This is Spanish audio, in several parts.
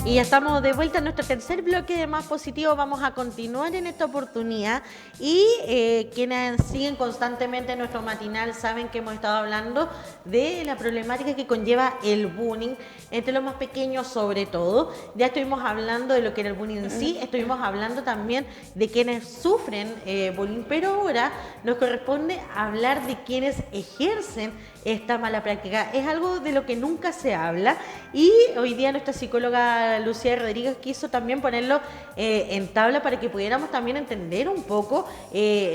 Y ya estamos de vuelta en nuestro tercer bloque de Más Positivo. Vamos a continuar en esta oportunidad y quienes siguen constantemente nuestro matinal saben que hemos estado hablando de la problemática que conlleva el bullying entre los más pequeños sobre todo. Ya estuvimos hablando de lo que era el bullying en sí, estuvimos hablando también de quienes sufren bullying, pero ahora nos corresponde hablar de quienes ejercen esta mala práctica. Es algo de lo que nunca se habla y hoy día nuestra psicóloga Lucía Rodríguez quiso también ponerlo en tabla para que pudiéramos también entender un poco,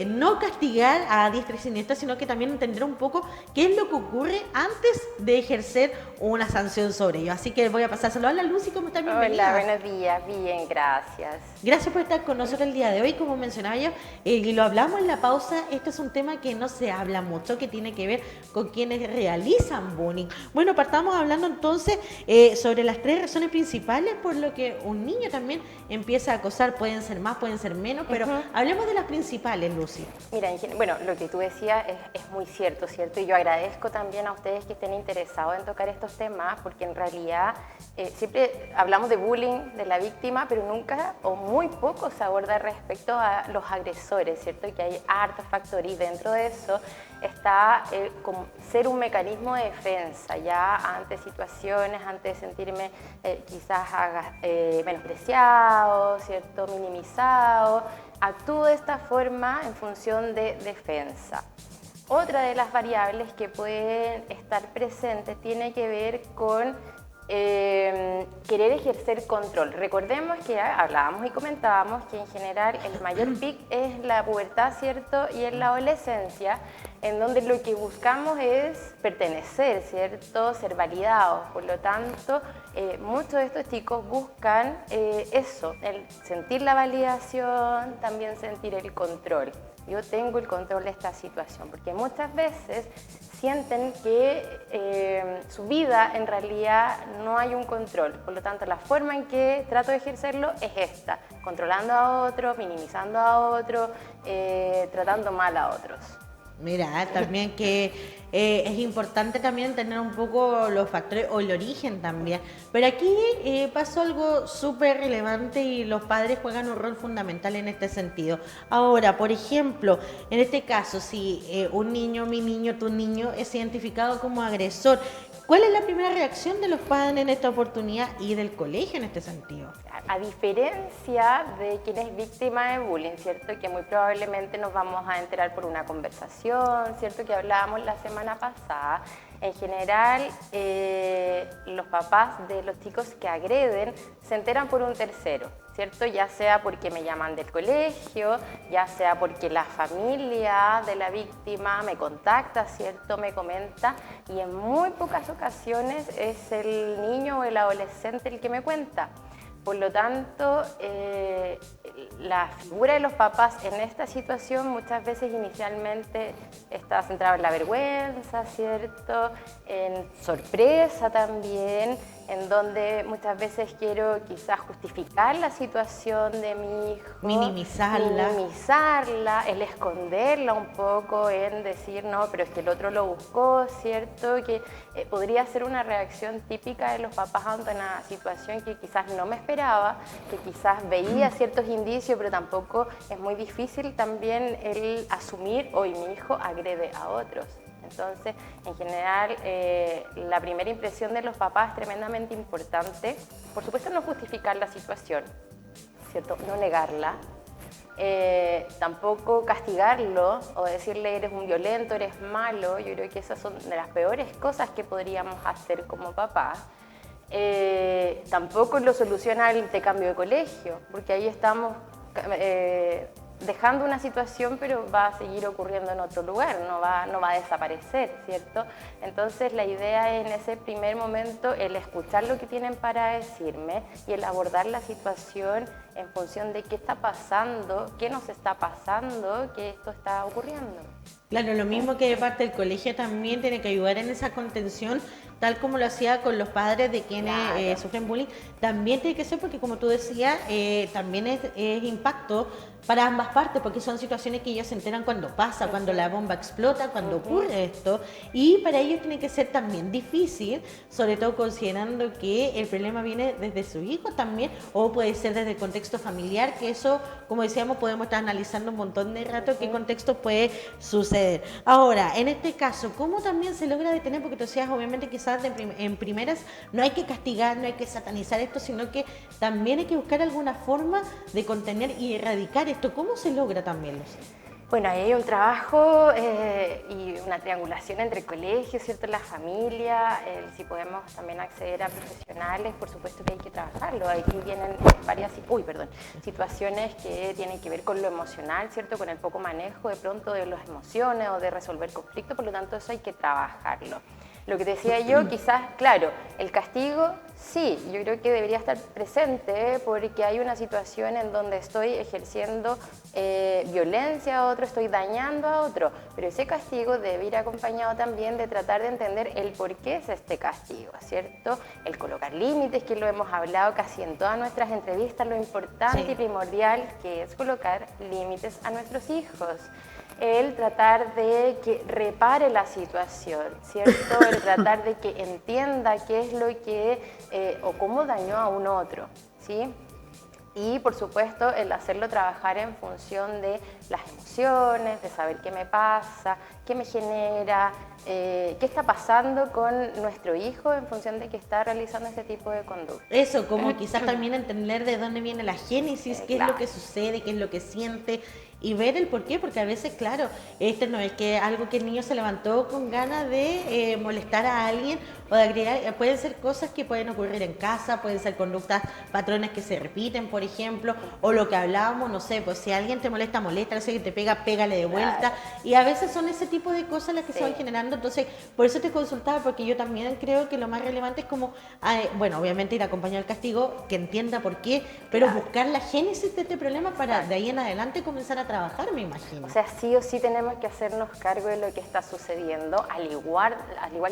no castigar a diestra y siniestra, sino que también entender un poco qué es lo que ocurre antes de ejercer una sanción sobre ello. Así que voy a pasárselo a la Lucy. ¿Cómo estás? Bienvenida. Hola, buenos días, bien, gracias. Gracias por estar con nosotros el día de hoy. Como mencionaba yo, y lo hablamos en la pausa, este es un tema que no se habla mucho, que tiene que ver con quienes realizan bullying. Bueno, partamos hablando entonces sobre las tres razones principales por lo que un niño también empieza a acosar. Pueden ser más, pueden ser menos, pero hablemos de las principales, Lucy. Mira, bueno, lo que tú decías es muy cierto, ¿cierto? Y yo agradezco también a ustedes que estén interesados en tocar estos temas, porque en realidad siempre hablamos de bullying, de la víctima, pero nunca o muy poco se aborda respecto a los agresores, ¿cierto? Y que hay hartos factores y dentro de eso está como ser un mecanismo de defensa, ya ante situaciones, ante sentirme quizás menospreciado, ¿cierto? Minimizado. Actúo de esta forma en función de defensa. Otra de las variables que pueden estar presentes tiene que ver con querer ejercer control. Recordemos que hablábamos y comentábamos que en general el mayor pic es la pubertad, ¿cierto? Y en la adolescencia, en donde lo que buscamos es pertenecer, ¿cierto? Ser validados. Por lo tanto, muchos de estos chicos buscan eso, el sentir la validación, también sentir el control. Yo tengo el control de esta situación, porque muchas veces sienten que su vida en realidad no hay un control. Por lo tanto, la forma en que trato de ejercerlo es esta, controlando a otros, minimizando a otros, tratando mal a otros. Mira, también que es importante también tener un poco los factores o el origen también. Pero aquí pasó algo súper relevante y los padres juegan un rol fundamental en este sentido. Ahora, por ejemplo, en este caso, si un niño, mi niño, tu niño es identificado como agresor, ¿cuál es la primera reacción de los padres en esta oportunidad y del colegio en este sentido? A diferencia de quien es víctima de bullying, ¿cierto? Que muy probablemente nos vamos a enterar por una conversación, ¿cierto? Que hablábamos la semana pasada. En general, los papás de los chicos que agreden se enteran por un tercero, ¿cierto? Ya sea porque me llaman del colegio, ya sea porque la familia de la víctima me contacta, ¿cierto? Me comenta, y en muy pocas ocasiones es el niño o el adolescente el que me cuenta. Por lo tanto, la figura de los papás en esta situación muchas veces inicialmente está centrada en la vergüenza, ¿cierto? En sorpresa también, en donde muchas veces quiero quizás justificar la situación de mi hijo. Minimizarla, el esconderla un poco, en decir, no, pero es que el otro lo buscó, ¿cierto? Que podría ser una reacción típica de los papás ante una situación que quizás no me esperaba, que quizás veía ciertos indicios, pero tampoco es muy difícil también el asumir, hoy mi hijo agrede a otros. Entonces, en general, la primera impresión de los papás es tremendamente importante. Por supuesto, no justificar la situación, ¿cierto? No negarla. Tampoco castigarlo o decirle eres un violento, eres malo. Yo creo que esas son de las peores cosas que podríamos hacer como papás. Tampoco lo soluciona el intercambio de colegio, porque ahí estamos dejando una situación, pero va a seguir ocurriendo en otro lugar, no va a desaparecer, ¿cierto? Entonces la idea es en ese primer momento el escuchar lo que tienen para decirme y el abordar la situación en función de qué está pasando, qué nos está pasando, que esto está ocurriendo. Claro, lo mismo que de parte del colegio también tiene que ayudar en esa contención tal como lo hacía con los padres de quienes Claro. sufren bullying, también tiene que ser porque como tú decías, también es impacto para ambas partes, porque son situaciones que ellos se enteran cuando pasa, cuando la bomba explota, cuando ocurre esto, y para ellos tiene que ser también difícil, sobre todo considerando que el problema viene desde su hijo también, o puede ser desde el contexto familiar, que eso, como decíamos, podemos estar analizando un montón de rato qué contexto puede suceder. Ahora, en este caso, ¿cómo también se logra detener? Porque tú decías, obviamente, quizás en primeras no hay que castigar, no hay que satanizar esto, sino que también hay que buscar alguna forma de contener y erradicar esto. ¿Cómo se logra también, Lucía? Bueno, ahí hay un trabajo y una triangulación entre colegios, ¿cierto? La familia, si podemos también acceder a profesionales, por supuesto que hay que trabajarlo. Aquí vienen varias situaciones que tienen que ver con lo emocional, ¿cierto? Con el poco manejo de pronto de las emociones o de resolver conflictos, por lo tanto eso hay que trabajarlo. Lo que decía yo, quizás, claro, el castigo, sí, yo creo que debería estar presente porque hay una situación en donde estoy ejerciendo violencia a otro, estoy dañando a otro, pero ese castigo debe ir acompañado también de tratar de entender el por qué es este castigo, ¿cierto? El colocar límites, que lo hemos hablado casi en todas nuestras entrevistas, lo importante y primordial que es colocar límites a nuestros hijos. El tratar de que repare la situación, ¿cierto? El tratar de que entienda qué es lo que o cómo dañó a un otro, ¿sí? Y por supuesto el hacerlo trabajar en función de las emociones, de saber qué me pasa, qué me genera, qué está pasando con nuestro hijo en función de que está realizando este tipo de conducta. Eso, como quizás también entender de dónde viene la génesis, qué es Claro. lo que sucede, qué es lo que siente y ver el por qué, porque a veces, claro, este no es que algo que el niño se levantó con ganas de molestar a alguien o de agregar, pueden ser cosas que pueden ocurrir en casa, pueden ser conductas, patrones que se repiten, por ejemplo, o lo que hablábamos, no sé, pues si alguien te molesta, molesta, si alguien te pega, pégale de vuelta, y a veces son ese tipo de cosas las que se van generando, entonces por eso te consultaba, porque yo también creo que lo más relevante es como, bueno, obviamente ir acompañado al castigo, que entienda por qué, pero buscar la génesis de este problema para de ahí en adelante comenzar a trabajar, me imagino. O sea, sí o sí tenemos que hacernos cargo de lo que está sucediendo, al igual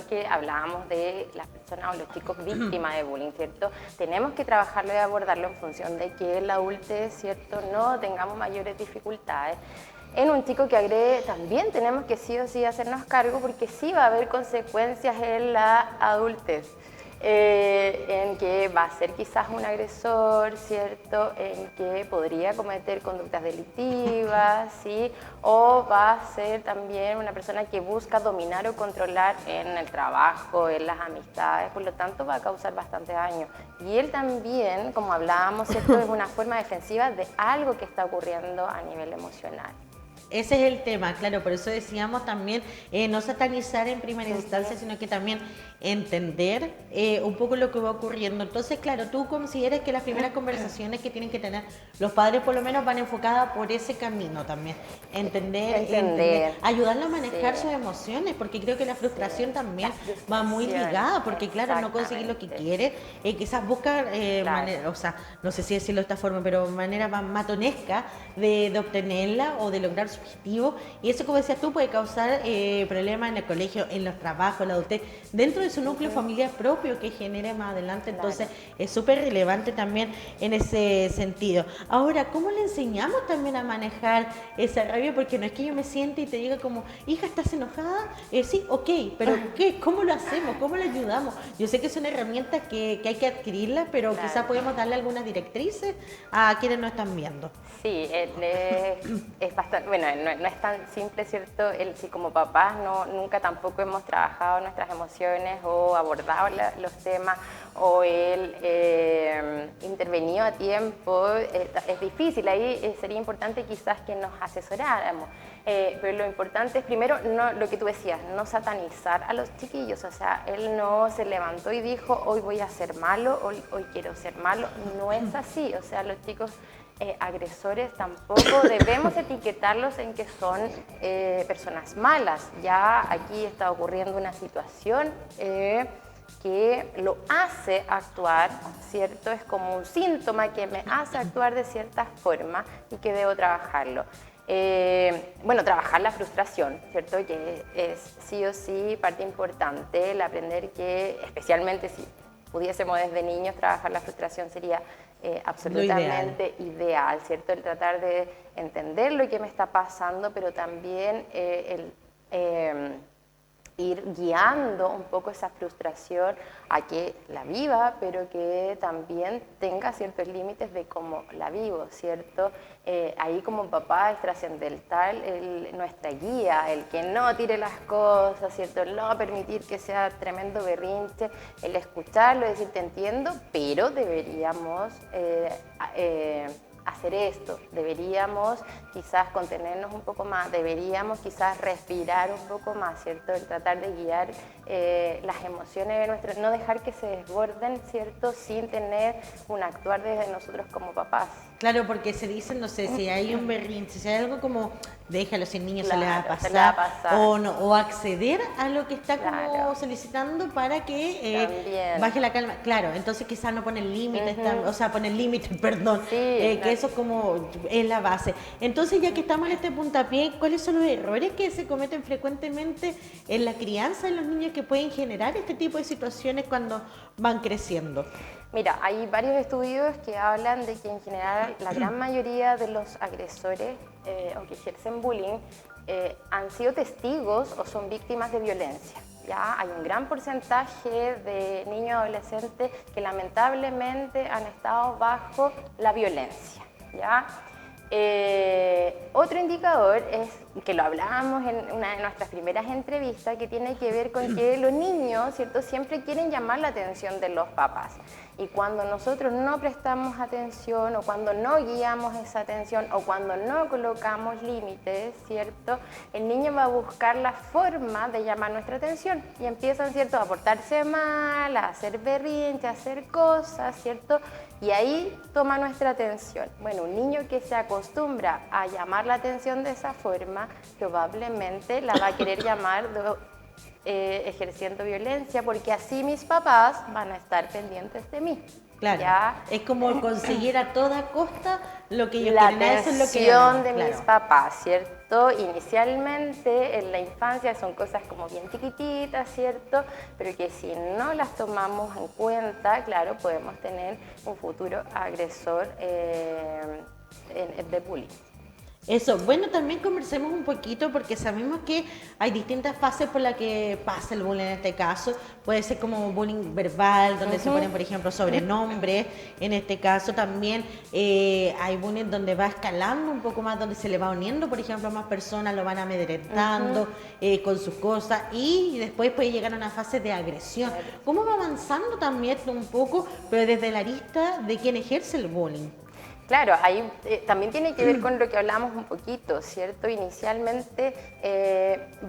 que hablábamos de las personas o los chicos víctimas de bullying, ¿cierto? Tenemos que trabajarlo y abordarlo en función de que el adultez, ¿cierto?, no tengamos mayores dificultades. En un chico que agrede también tenemos que sí o sí hacernos cargo porque sí va a haber consecuencias en la adultez. En que va a ser quizás un agresor, ¿cierto? En que podría cometer conductas delictivas, ¿sí? O va a ser también una persona que busca dominar o controlar en el trabajo, en las amistades, por lo tanto va a causar bastante daño. Y él también, como hablábamos, ¿cierto? Es una forma defensiva de algo que está ocurriendo a nivel emocional. Ese es el tema, claro, por eso decíamos también no satanizar en primera instancia, sino que también entender un poco lo que va ocurriendo. Entonces, claro, tú consideras que las primeras conversaciones que tienen que tener los padres por lo menos van enfocadas por ese camino también. Entender, ayudarlo a manejar sus emociones, porque creo que la frustración también va muy ligada, porque claro, no conseguir lo que quiere, quizás buscar manera, o sea, no sé si decirlo de esta forma, pero manera más matonesca de obtenerla o de lograr su objetivo, y eso, como decías tú, puede causar problemas en el colegio, en los trabajos, la adultez, dentro de su núcleo familiar propio que genere más adelante. Entonces es súper relevante también en ese sentido. Ahora, ¿cómo le enseñamos también a manejar esa rabia? Porque no es que yo me siente y te diga como, hija, ¿estás enojada? Sí, ok, pero ¿qué? ¿Cómo lo hacemos? ¿Cómo le ayudamos? Yo sé que es una herramienta que hay que adquirirla, pero quizás podemos darle algunas directrices a quienes nos están viendo. Sí, es bastante, bueno, no es tan simple, ¿cierto? Si como papás nunca tampoco hemos trabajado nuestras emociones o abordado los temas o intervenido a tiempo, es difícil. Ahí sería importante quizás que nos asesoráramos. Pero lo importante es primero, lo que tú decías, no satanizar a los chiquillos. O sea, él no se levantó y dijo, hoy voy a ser malo, hoy quiero ser malo. No es así. O sea, los chicos agresores tampoco debemos etiquetarlos en que son personas malas. Ya aquí está ocurriendo una situación que lo hace actuar, ¿cierto? Es como un síntoma que me hace actuar de cierta forma y que debo trabajarlo. Bueno, trabajar la frustración, ¿cierto? Que es sí o sí parte importante, el aprender que, especialmente si pudiésemos desde niños trabajar la frustración sería absolutamente ideal, ¿cierto? El tratar de entender lo que me está pasando, pero también ir guiando un poco esa frustración a que la viva, pero que también tenga ciertos límites de cómo la vivo, ¿cierto? Ahí como papá es trascendental nuestra guía, el que no tire las cosas, ¿cierto? El no permitir que sea tremendo berrinche, el escucharlo, decir te entiendo, pero deberíamos hacer esto, deberíamos quizás contenernos un poco más, deberíamos quizás respirar un poco más, ¿cierto? El tratar de guiar las emociones de nuestros, no dejar que se desborden, ¿cierto? Sin tener un actuar desde nosotros como papás. Claro, porque se dicen, no sé, si hay un berrinche, si hay algo como, déjalo, si el niño Claro, se le va a se le va a pasar, pasar. o no, o acceder a lo que está como Claro. solicitando para que También. baje la calma. Claro, entonces quizás no pone límites, o sea, pone límites, perdón, Sí, que claro. eso como es la base. Entonces, ya que estamos en este puntapié, ¿cuáles son los errores que se cometen frecuentemente en la crianza de los niños que pueden generar este tipo de situaciones cuando van creciendo? Mira, hay varios estudios que hablan de que en general la gran mayoría de los agresores o que ejercen bullying han sido testigos o son víctimas de violencia. ¿Ya? Hay un gran porcentaje de niños y adolescentes que lamentablemente han estado bajo la violencia. ¿Ya? Otro indicador es que lo hablábamos en una de nuestras primeras entrevistas, que tiene que ver con que los niños, ¿cierto?, siempre quieren llamar la atención de los papás. Y cuando nosotros no prestamos atención o cuando no guiamos esa atención o cuando no colocamos límites, ¿cierto?, el niño va a buscar la forma de llamar nuestra atención y empiezan, ¿cierto?, a portarse mal, a hacer berrinche, a hacer cosas, ¿cierto?, y ahí toma nuestra atención. Bueno, un niño que se acostumbra a llamar la atención de esa forma, probablemente la va a querer llamar ejerciendo violencia, porque así mis papás van a estar pendientes de mí. Claro, ¿Ya? es como conseguir a toda costa lo que ellos La quieren, eso es lo que atención ganan, de claro. mis papás, ¿cierto? Inicialmente en la infancia son cosas como bien chiquititas, ¿cierto? Pero que si no las tomamos en cuenta, claro, podemos tener un futuro agresor de bullying. Eso, bueno, también conversemos un poquito porque sabemos que hay distintas fases por las que pasa el bullying en este caso. Puede ser como bullying verbal, donde se ponen, por ejemplo, sobrenombres. En este caso también hay bullying donde va escalando un poco más, donde se le va uniendo, por ejemplo, a más personas, lo van amedrentando con sus cosas y después puede llegar a una fase de agresión. ¿Cómo va avanzando también un poco, pero desde la arista de quien ejerce el bullying? Claro, ahí también tiene que ver con lo que hablamos un poquito, ¿cierto? Inicialmente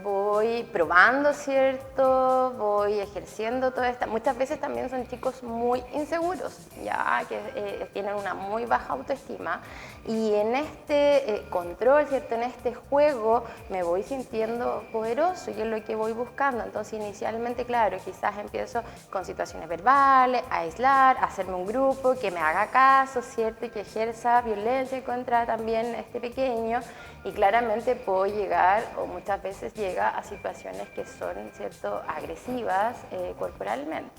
voy probando, ¿cierto? Voy ejerciendo toda esta... Muchas veces también son chicos muy inseguros, ya que tienen una muy baja autoestima y en este control, ¿cierto? En este juego me voy sintiendo poderoso y es lo que voy buscando. Entonces inicialmente, claro, quizás empiezo con situaciones verbales, a aislar, a hacerme un grupo que me haga caso, ¿cierto? Y que ejerza violencia contra también este pequeño y claramente puedo llegar o muchas veces llega a situaciones que son, ¿cierto?, agresivas corporalmente.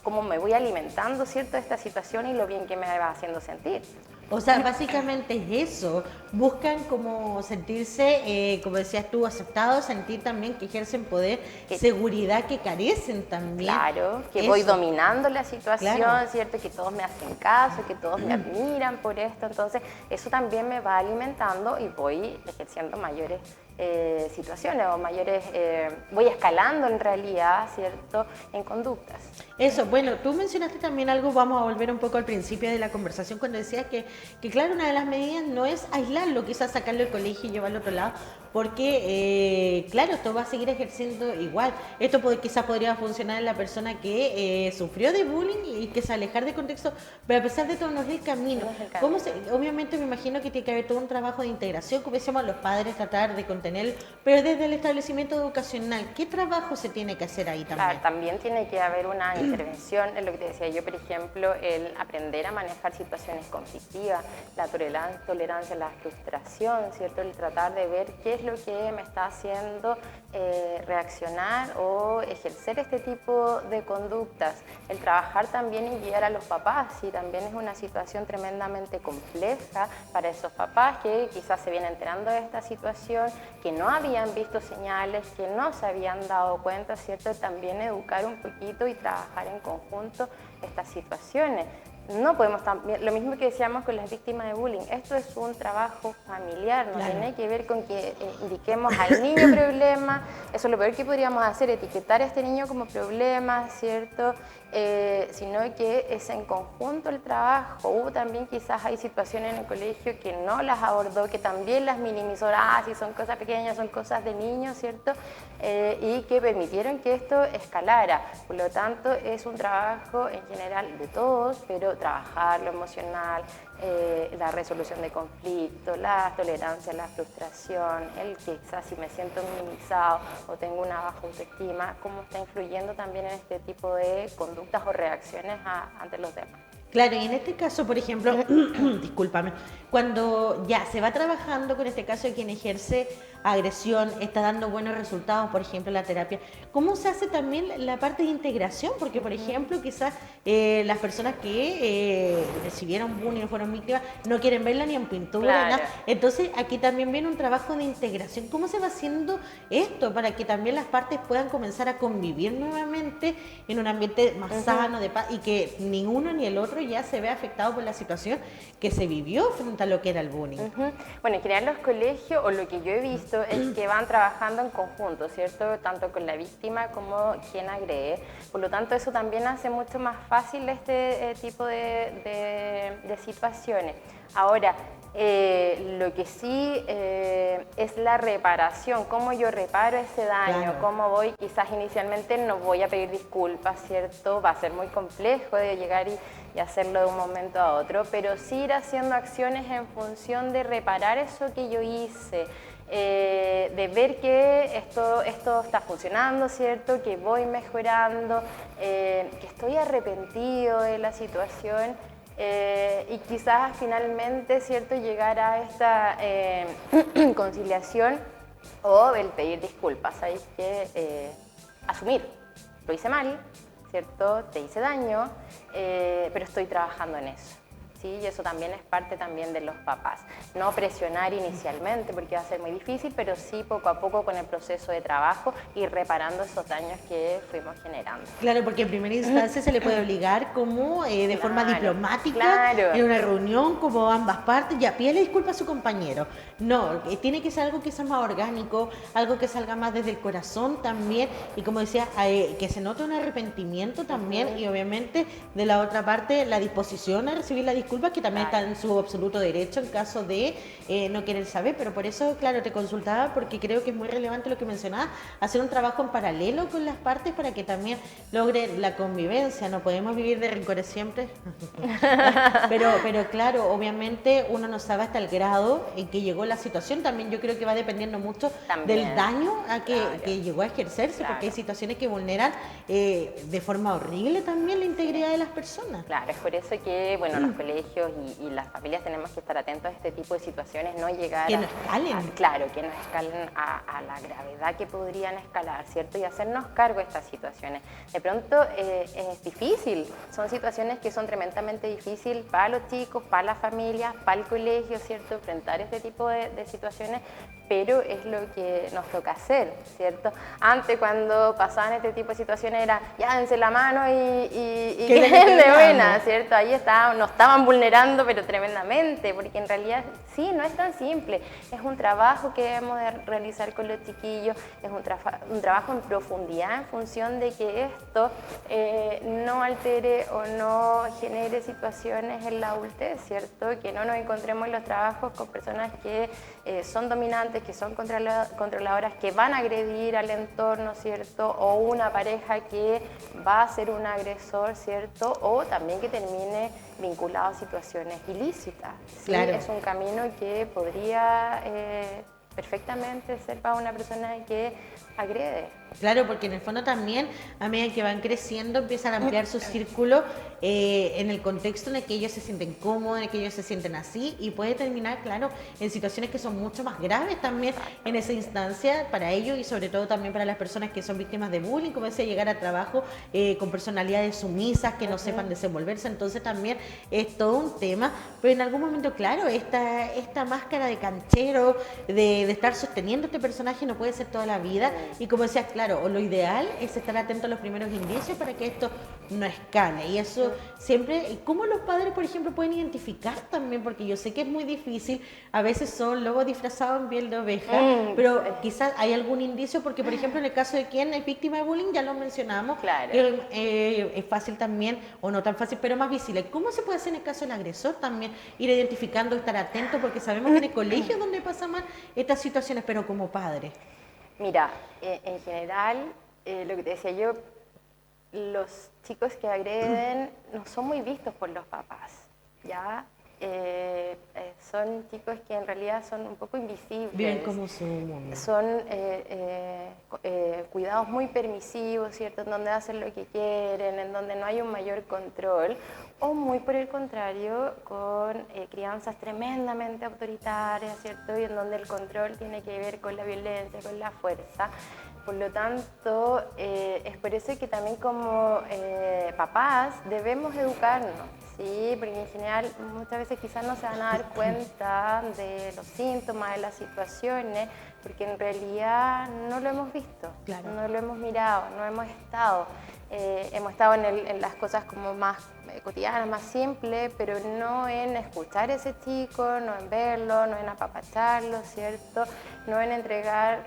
Cómo me voy alimentando, ¿cierto?, esta situación y lo bien que me va haciendo sentir. O sea, básicamente es eso, buscan como sentirse, como decías tú, aceptados, sentir también que ejercen poder, seguridad que carecen también. Claro, que eso. voy dominando la situación, Claro. ¿cierto? Que todos me hacen caso, que todos me admiran por esto, entonces eso también me va alimentando y voy ejerciendo mayores situaciones o mayores, voy escalando en realidad, ¿cierto?, en conductas. Eso, bueno, tú mencionaste también algo, vamos a volver un poco al principio de la conversación cuando decías que claro, una de las medidas no es aislarlo, quizás sacarlo del colegio y llevarlo a otro lado, porque claro, esto va a seguir ejerciendo igual. Esto quizás podría funcionar en la persona que sufrió de bullying y que se alejar del contexto, pero a pesar de todo no es el camino. No es el camino. Obviamente me imagino que tiene que haber todo un trabajo de integración, como decíamos los padres, tratar de contener contener, pero desde el establecimiento educacional, ¿qué trabajo se tiene que hacer ahí también? Claro, también tiene que haber una intervención en lo que te decía yo, por ejemplo, el aprender a manejar situaciones conflictivas, la tolerancia a la frustración, ¿cierto? El tratar de ver qué es lo que me está haciendo reaccionar o ejercer este tipo de conductas, el trabajar también y guiar a los papás, y también es una situación tremendamente compleja para esos papás que quizás se vienen enterando de esta situación, que no habían visto señales, que no se habían dado cuenta, ¿cierto? También educar un poquito y trabajar en conjunto estas situaciones. No podemos también, lo mismo que decíamos con las víctimas de bullying, esto es un trabajo familiar, no Claro. tiene que ver con que indiquemos al niño problema, eso es lo peor que podríamos hacer, etiquetar a este niño como problema, ¿cierto? Sino que es en conjunto el trabajo. Hubo también quizás hay situaciones en el colegio que no las abordó, que también las minimizó, si son cosas pequeñas, son cosas de niños, ¿cierto? Y que permitieron que esto escalara. Por lo tanto, es un trabajo en general de todos, pero trabajar lo emocional, la resolución de conflictos, la tolerancia a la frustración, el que quizás si me siento minimizado o tengo una baja autoestima, cómo está influyendo también en este tipo de conductas o reacciones ante los demás. Claro, y en este caso, por ejemplo, discúlpame, cuando ya se va trabajando con este caso de quien ejerce agresión, está dando buenos resultados, por ejemplo, la terapia, ¿cómo se hace también la parte de integración? Porque, por ejemplo, quizás las personas que recibieron bullying o fueron víctimas no quieren verla ni en pintura, Claro. nada. Entonces, aquí también viene un trabajo de integración. ¿Cómo se va haciendo esto para que también las partes puedan comenzar a convivir nuevamente en un ambiente más sano, de paz, y que ni uno ni el otro ya se vea afectado por la situación que se vivió frente a lo que era el bullying? Bueno, en general los colegios, o lo que yo he visto, es que van trabajando en conjunto, ¿cierto? Tanto con la víctima como quien agrede. Por lo tanto, eso también hace mucho más fácil este tipo de situaciones. Ahora, lo que sí es la reparación, cómo yo reparo ese daño, Claro. cómo voy, quizás inicialmente no voy a pedir disculpas, ¿cierto? Va a ser muy complejo de llegar y hacerlo de un momento a otro, pero sí ir haciendo acciones en función de reparar eso que yo hice, de ver que esto está funcionando, ¿cierto? Que voy mejorando, que estoy arrepentido de la situación. Y quizás finalmente, ¿cierto?, llegar a esta conciliación o el pedir disculpas. Hay que asumir, lo hice mal, ¿cierto?, te hice daño, pero estoy trabajando en eso. ¿Sí? Y eso también es parte también de los papás. No presionar inicialmente porque va a ser muy difícil, pero sí poco a poco con el proceso de trabajo ir reparando esos daños que fuimos generando. Claro, porque en primera instancia se le puede obligar como de forma diplomática, claro. en una reunión, como ambas partes, ya pídele disculpas a su compañero. No, tiene que ser algo que sea más orgánico, algo que salga más desde el corazón también, y como decía, que se note un arrepentimiento también, y obviamente de la otra parte la disposición a recibir la disculpa, que también está en su absoluto derecho en caso de no querer saber, pero por eso, claro, te consultaba porque creo que es muy relevante lo que mencionabas, hacer un trabajo en paralelo con las partes para que también logre la convivencia. No podemos vivir de rencores siempre, pero claro, obviamente uno no sabe hasta el grado en que llegó la situación. También yo creo que va dependiendo mucho del daño a que llegó a ejercerse, porque hay situaciones que vulneran de forma horrible también la integridad de las personas. Claro, es por eso que, bueno, los colegios y las familias tenemos que estar atentos a este tipo de situaciones, no llegar que no escalen. Claro, que no escalen a la gravedad que podrían escalar, ¿cierto? Y hacernos cargo de estas situaciones. De pronto es difícil, son situaciones que son tremendamente difíciles para los chicos, para las familias, para el colegio, ¿cierto? Enfrentar este tipo de situaciones, pero es lo que nos toca hacer, ¿cierto? Antes, cuando pasaban este tipo de situaciones, era ya dense la mano y queden de buena, ¿cierto? Ahí nos estaban vulnerando, pero tremendamente, porque en realidad sí, no es tan simple. Es un trabajo que debemos de realizar con los chiquillos, es un trabajo en profundidad en función de que esto no altere o no genere situaciones en la adultez, ¿cierto? Que no nos encontremos en los trabajos con personas que son dominantes, que son controladoras, que van a agredir al entorno, ¿cierto? O una pareja que va a ser un agresor, ¿cierto? O también que termine vinculado a situaciones ilícitas. ¿Sí? Claro. Es un camino que podría perfectamente ser para una persona que agrede. Claro, porque en el fondo también, a medida que van creciendo, empiezan a ampliar su círculo en el contexto en el que ellos se sienten cómodos, en el que ellos se sienten así, y puede terminar, claro, en situaciones que son mucho más graves también en esa instancia para ellos y sobre todo también para las personas que son víctimas de bullying, como decía, llegar a trabajo con personalidades sumisas, que no sepan desenvolverse, entonces también es todo un tema, pero en algún momento, claro, esta máscara de canchero, de estar sosteniendo este personaje no puede ser toda la vida, y como decías, claro, o lo ideal es estar atento a los primeros indicios para que esto no escale. Y eso siempre, ¿cómo los padres, por ejemplo, pueden identificar también? Porque yo sé que es muy difícil, a veces son lobos disfrazados en piel de oveja, pero quizás hay algún indicio, porque por ejemplo en el caso de quien es víctima de bullying, ya lo mencionamos, Claro. que es fácil también, o no tan fácil, pero más visible. ¿Cómo se puede hacer en el caso del agresor también? Ir identificando, estar atento, porque sabemos que en el colegio es donde pasan más estas situaciones, pero como padre. Mira, en general, lo que te decía yo, los chicos que agreden no son muy vistos por los papás, ¿ya? Son chicos que en realidad son un poco invisibles. Bien como su mundo. Son cuidados muy permisivos, ¿cierto? En donde hacen lo que quieren, en donde no hay un mayor control, o muy por el contrario, con crianzas tremendamente autoritarias, ¿cierto? Y en donde el control tiene que ver con la violencia, con la fuerza. Por lo tanto, es por eso que también como papás debemos educarnos, ¿sí? Porque en general muchas veces quizás no se van a dar cuenta de los síntomas, de las situaciones, porque en realidad no lo hemos visto, Claro. no lo hemos mirado, no hemos estado. Hemos estado en las cosas como más cotidianas, más simples, pero no en escuchar a ese chico, no en verlo, no en apapacharlo, ¿cierto? No en entregar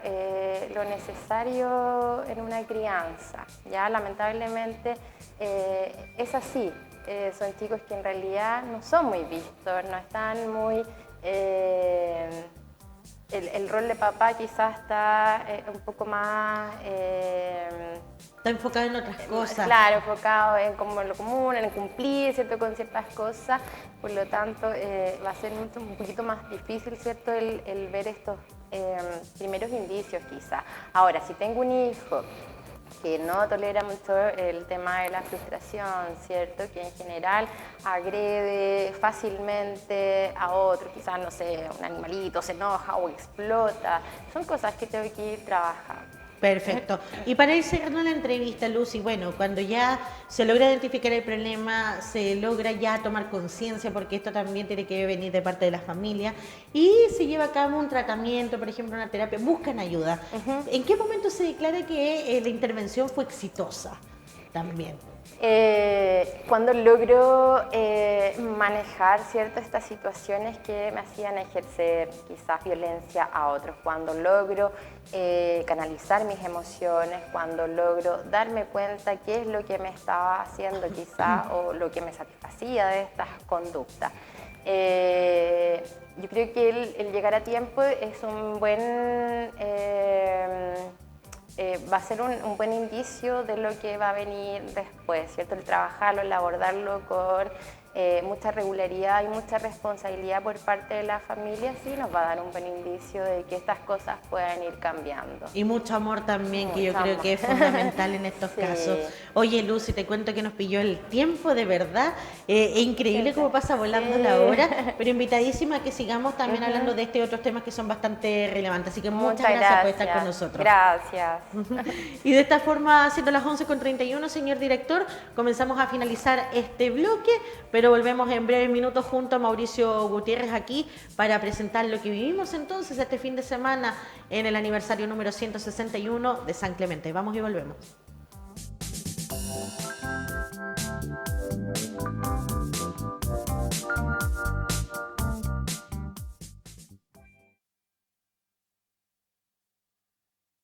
lo necesario en una crianza. Ya lamentablemente es así. Son chicos que en realidad no son muy vistos, no están muy... el rol de papá quizás está un poco más... Está enfocado en otras cosas. Claro, enfocado en como lo común, en cumplir, ¿cierto? Con ciertas cosas, por lo tanto va a ser un poquito más difícil, ¿cierto? El ver estos primeros indicios quizá. Ahora, si tengo un hijo que no tolera mucho el tema de la frustración, ¿cierto? Que en general agrede fácilmente a otro, quizás, no sé, un animalito se enoja o explota, son cosas que tengo que ir trabajando. Perfecto. Y para ir cerrando la entrevista, Lucy, bueno, cuando ya se logra identificar el problema, se logra ya tomar conciencia, porque esto también tiene que venir de parte de la familia, y se lleva a cabo un tratamiento, por ejemplo, una terapia, buscan ayuda. ¿En qué momento se declara que la intervención fue exitosa también? Cuando logro manejar ciertas estas situaciones que me hacían ejercer quizás violencia a otros, cuando logro canalizar mis emociones, cuando logro darme cuenta qué es lo que me estaba haciendo quizás o lo que me satisfacía de estas conductas. Yo creo que el llegar a tiempo es un buen... va a ser un buen indicio de lo que va a venir después, ¿cierto? El trabajarlo, el abordarlo con mucha regularidad y mucha responsabilidad por parte de la familia, sí nos va a dar un buen indicio de que estas cosas puedan ir cambiando. Y mucho amor también, Mucho que yo creo amor. que es fundamental en estos Sí. casos. Oye, Lucy, te cuento que nos pilló el tiempo, de verdad. Es increíble cómo pasa volando Sí. la hora, pero invitadísima a que sigamos también hablando de este y otros temas que son bastante relevantes. Así que muchas gracias por estar con nosotros. Gracias. Y de esta forma, siendo las 11:31, señor director, comenzamos a finalizar este bloque, pero volvemos en breves minutos junto a Mauricio Gutiérrez aquí para presentar lo que vivimos entonces este fin de semana en el aniversario número 161 de San Clemente. Vamos y volvemos.